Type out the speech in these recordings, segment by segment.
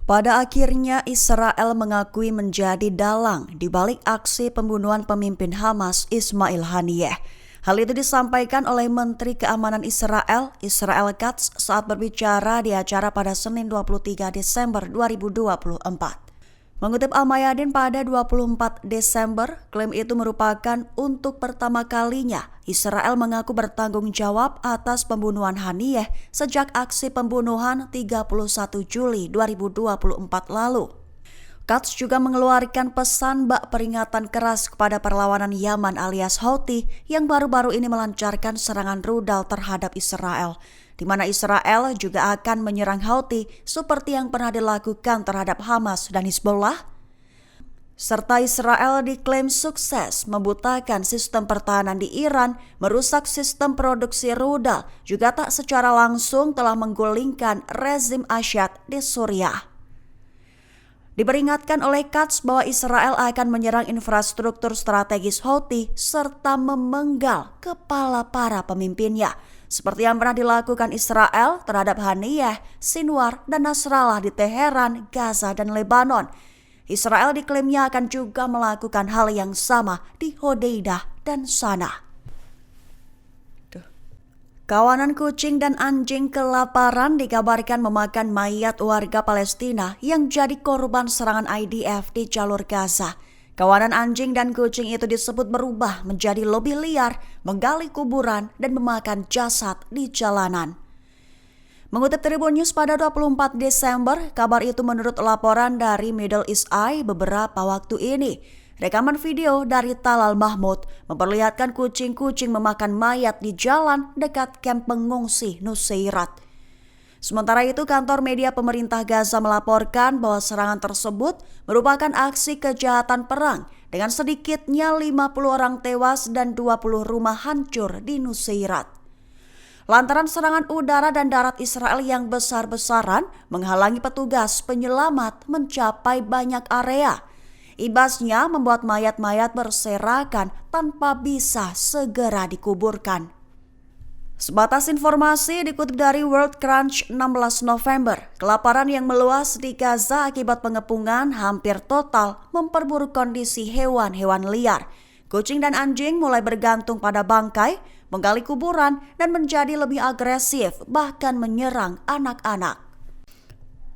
Pada akhirnya Israel mengakui menjadi dalang di balik aksi pembunuhan pemimpin Hamas Ismail Haniyeh. Hal itu disampaikan oleh Menteri Keamanan Israel Katz saat berbicara di acara pada Senin 23 Desember 2024. Mengutip Al-Mayadin pada 24 Desember, klaim itu merupakan untuk pertama kalinya Israel mengaku bertanggung jawab atas pembunuhan Haniyeh sejak aksi pembunuhan 31 Juli 2024 lalu. Katz juga mengeluarkan pesan bak peringatan keras kepada perlawanan Yaman alias Houthi yang baru-baru ini melancarkan serangan rudal terhadap Israel, di mana Israel juga akan menyerang Houthi seperti yang pernah dilakukan terhadap Hamas dan Hizbollah. Serta Israel diklaim sukses membutakan sistem pertahanan di Iran, merusak sistem produksi rudal, juga tak secara langsung telah menggulingkan rezim Asyad di Suriah. Diperingatkan oleh Katz bahwa Israel akan menyerang infrastruktur strategis Houthi serta memenggal kepala para pemimpinnya, seperti yang pernah dilakukan Israel terhadap Haniyeh, Sinwar, dan Nasrallah di Teheran, Gaza, dan Lebanon. Israel diklaimnya akan juga melakukan hal yang sama di Hodeidah dan Sanaa. Kawanan kucing dan anjing kelaparan dikabarkan memakan mayat warga Palestina yang jadi korban serangan IDF di jalur Gaza. Kawanan anjing dan kucing itu disebut berubah menjadi lebih liar, menggali kuburan, dan memakan jasad di jalanan. Mengutip Tribun News pada 24 Desember, kabar itu menurut laporan dari Middle East Eye beberapa waktu ini. Rekaman video dari Talal Mahmud memperlihatkan kucing-kucing memakan mayat di jalan dekat kamp pengungsi Nuseirat. Sementara itu, kantor media pemerintah Gaza melaporkan bahwa serangan tersebut merupakan aksi kejahatan perang dengan sedikitnya 50 orang tewas dan 20 rumah hancur di Nuseirat. Lantaran serangan udara dan darat Israel yang besar-besaran menghalangi petugas penyelamat mencapai banyak area. Imbasnya membuat mayat-mayat berserakan tanpa bisa segera dikuburkan. Sebatas informasi dikutip dari World Crunch 16 November, kelaparan yang meluas di Gaza akibat pengepungan hampir total memperburuk kondisi hewan-hewan liar. Kucing dan anjing mulai bergantung pada bangkai, menggali kuburan, dan menjadi lebih agresif, bahkan menyerang anak-anak.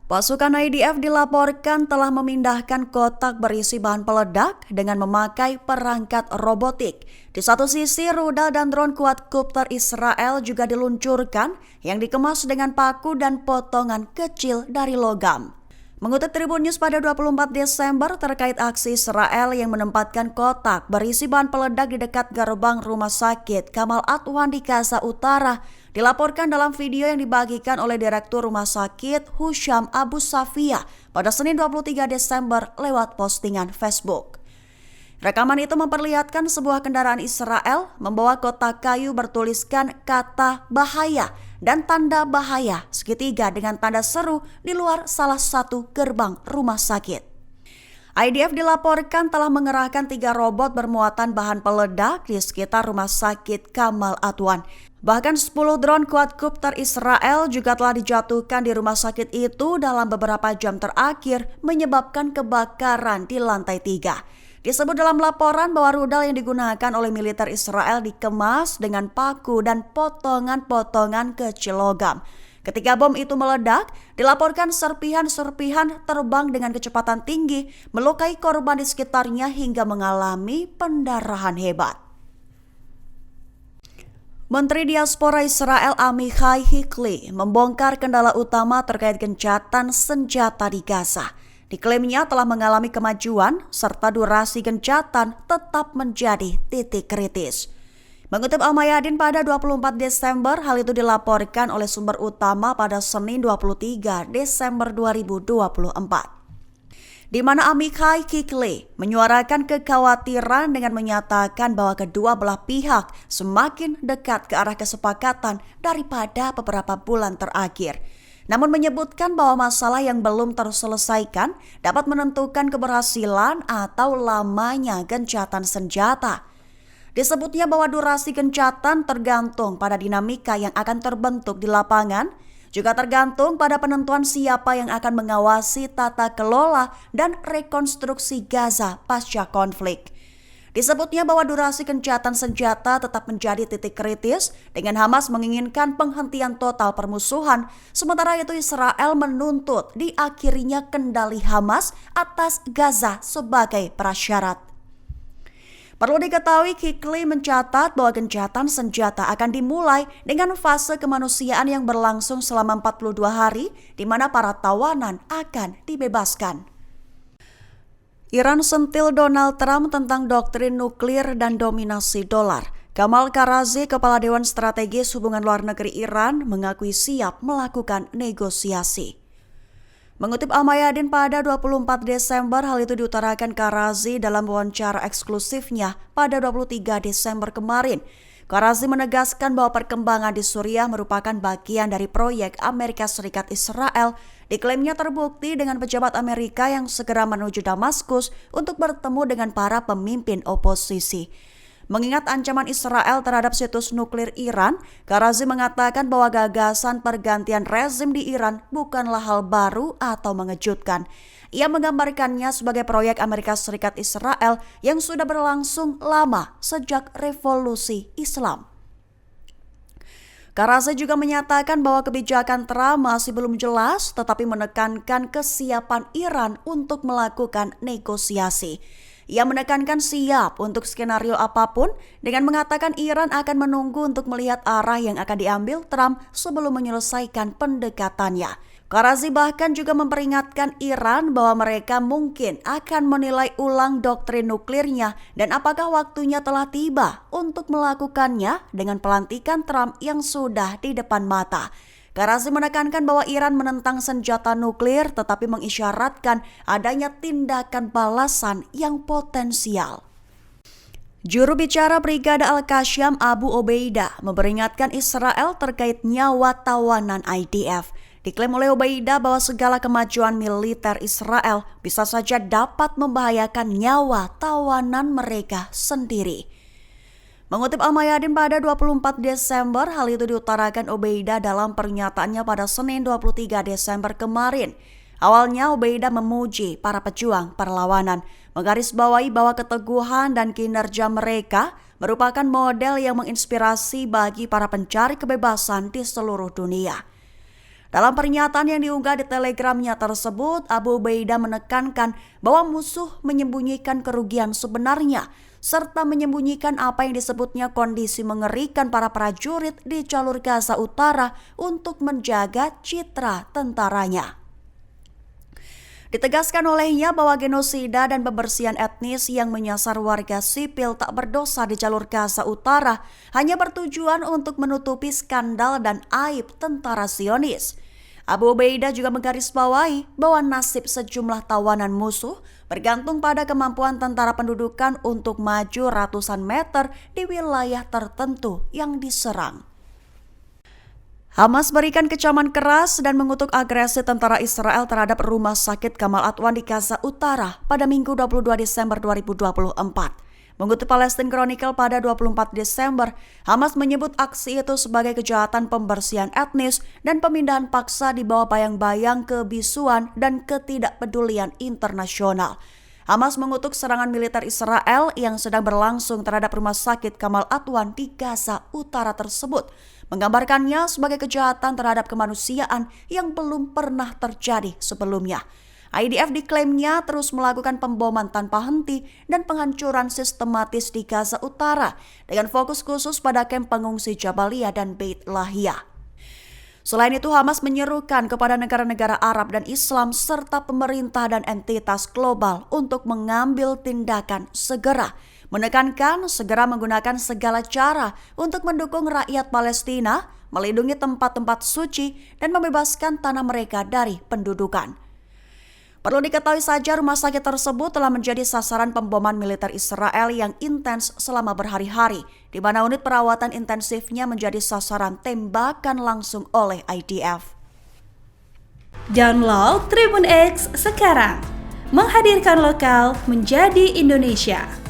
Pasukan IDF dilaporkan telah memindahkan kotak berisi bahan peledak dengan memakai perangkat robotik. Di satu sisi, rudal dan drone quadcopter Israel juga diluncurkan yang dikemas dengan paku dan potongan kecil dari logam. Mengutip Tribun News pada 24 Desember terkait aksi Israel yang menempatkan kotak berisi bahan peledak di dekat gerbang rumah sakit Kamal Adwan di Gaza Utara, dilaporkan dalam video yang dibagikan oleh Direktur Rumah Sakit Husham Abu Safia pada Senin 23 Desember lewat postingan Facebook. Rekaman itu memperlihatkan sebuah kendaraan Israel membawa kotak kayu bertuliskan kata bahaya dan tanda bahaya segitiga dengan tanda seru di luar salah satu gerbang rumah sakit. IDF dilaporkan telah mengerahkan 3 robot bermuatan bahan peledak di sekitar rumah sakit Kamal Adwan. Bahkan 10 drone quadcopter Israel juga telah dijatuhkan di rumah sakit itu dalam beberapa jam terakhir, menyebabkan kebakaran di lantai 3. Disebut dalam laporan bahwa rudal yang digunakan oleh militer Israel dikemas dengan paku dan potongan-potongan kecil logam. Ketika bom itu meledak, dilaporkan serpihan-serpihan terbang dengan kecepatan tinggi, melukai korban di sekitarnya hingga mengalami pendarahan hebat. Menteri Diaspora Israel Amichai Hikli membongkar kendala utama terkait gencatan senjata di Gaza. Diklaimnya telah mengalami kemajuan serta durasi gencatan tetap menjadi titik kritis. Mengutip Al-Mayadin pada 24 Desember, hal itu dilaporkan oleh sumber utama pada Senin 23 Desember 2024. Di mana Amichai Hikli menyuarakan kekhawatiran dengan menyatakan bahwa kedua belah pihak semakin dekat ke arah kesepakatan daripada beberapa bulan terakhir. Namun menyebutkan bahwa masalah yang belum terselesaikan dapat menentukan keberhasilan atau lamanya gencatan senjata. Disebutnya bahwa durasi gencatan tergantung pada dinamika yang akan terbentuk di lapangan, juga tergantung pada penentuan siapa yang akan mengawasi tata kelola dan rekonstruksi Gaza pasca konflik. Disebutnya bahwa durasi gencatan senjata tetap menjadi titik kritis dengan Hamas menginginkan penghentian total permusuhan, sementara itu Israel menuntut diakhirinya kendali Hamas atas Gaza sebagai prasyarat. Perlu diketahui, Kikli mencatat bahwa gencatan senjata akan dimulai dengan fase kemanusiaan yang berlangsung selama 42 hari, di mana para tawanan akan dibebaskan. Iran sentil Donald Trump tentang doktrin nuklir dan dominasi dolar. Kamal Karazi, Kepala Dewan Strategis Hubungan Luar Negeri Iran, mengakui siap melakukan negosiasi. Mengutip Al-Mayadin pada 24 Desember, hal itu diutarakan Karazi dalam wawancara eksklusifnya pada 23 Desember kemarin. Karazi menegaskan bahwa perkembangan di Suriah merupakan bagian dari proyek Amerika Serikat Israel. Diklaimnya terbukti dengan pejabat Amerika yang segera menuju Damaskus untuk bertemu dengan para pemimpin oposisi. Mengingat ancaman Israel terhadap situs nuklir Iran, Karazi mengatakan bahwa gagasan pergantian rezim di Iran bukanlah hal baru atau mengejutkan. Ia menggambarkannya sebagai proyek Amerika Serikat Israel yang sudah berlangsung lama sejak revolusi Islam. Karazi juga menyatakan bahwa kebijakan Trump masih belum jelas, tetapi menekankan kesiapan Iran untuk melakukan negosiasi. Ia menekankan siap untuk skenario apapun dengan mengatakan Iran akan menunggu untuk melihat arah yang akan diambil Trump sebelum menyelesaikan pendekatannya. Karazi bahkan juga memperingatkan Iran bahwa mereka mungkin akan menilai ulang doktrin nuklirnya dan apakah waktunya telah tiba untuk melakukannya dengan pelantikan Trump yang sudah di depan mata. Karazi menekankan bahwa Iran menentang senjata nuklir tetapi mengisyaratkan adanya tindakan balasan yang potensial. Juru bicara Brigade Al-Qasyam Abu Obeidah memperingatkan Israel terkait nyawa tawanan IDF. Diklaim oleh Obeidah bahwa segala kemajuan militer Israel bisa saja dapat membahayakan nyawa tawanan mereka sendiri. Mengutip Al-Mayadin pada 24 Desember, hal itu diutarakan Obeidah dalam pernyataannya pada Senin 23 Desember kemarin. Awalnya Obeidah memuji para pejuang perlawanan, menggarisbawahi bahwa keteguhan dan kinerja mereka merupakan model yang menginspirasi bagi para pencari kebebasan di seluruh dunia. Dalam pernyataan yang diunggah di Telegramnya tersebut, Abu Obeidah menekankan bahwa musuh menyembunyikan kerugian sebenarnya, serta menyembunyikan apa yang disebutnya kondisi mengerikan para prajurit di jalur Gaza Utara untuk menjaga citra tentaranya. Ditegaskan olehnya bahwa genosida dan pembersihan etnis yang menyasar warga sipil tak berdosa di jalur Gaza Utara hanya bertujuan untuk menutupi skandal dan aib tentara Zionis. Abu Obeidah juga menggarisbawahi bahwa nasib sejumlah tawanan musuh bergantung pada kemampuan tentara pendudukan untuk maju ratusan meter di wilayah tertentu yang diserang. Hamas berikan kecaman keras dan mengutuk agresi tentara Israel terhadap rumah sakit Kamal Adwan di Gaza Utara pada Minggu 22 Desember 2024. Mengutip Palestine Chronicle pada 24 Desember, Hamas menyebut aksi itu sebagai kejahatan pembersihan etnis dan pemindahan paksa di bawah bayang-bayang kebisuan dan ketidakpedulian internasional. Hamas mengutuk serangan militer Israel yang sedang berlangsung terhadap rumah sakit Kamal Adwan di Gaza Utara tersebut, menggambarkannya sebagai kejahatan terhadap kemanusiaan yang belum pernah terjadi sebelumnya. IDF diklaimnya terus melakukan pemboman tanpa henti dan penghancuran sistematis di Gaza Utara dengan fokus khusus pada kamp pengungsi Jabalia dan Beit Lahia. Selain itu, Hamas menyerukan kepada negara-negara Arab dan Islam serta pemerintah dan entitas global untuk mengambil tindakan segera, menekankan segera menggunakan segala cara untuk mendukung rakyat Palestina, melindungi tempat-tempat suci, dan membebaskan tanah mereka dari pendudukan. Perlu diketahui saja rumah sakit tersebut telah menjadi sasaran pemboman militer Israel yang intens selama berhari-hari, di mana unit perawatan intensifnya menjadi sasaran tembakan langsung oleh IDF. Download Tribun X sekarang, menghadirkan lokal menjadi Indonesia.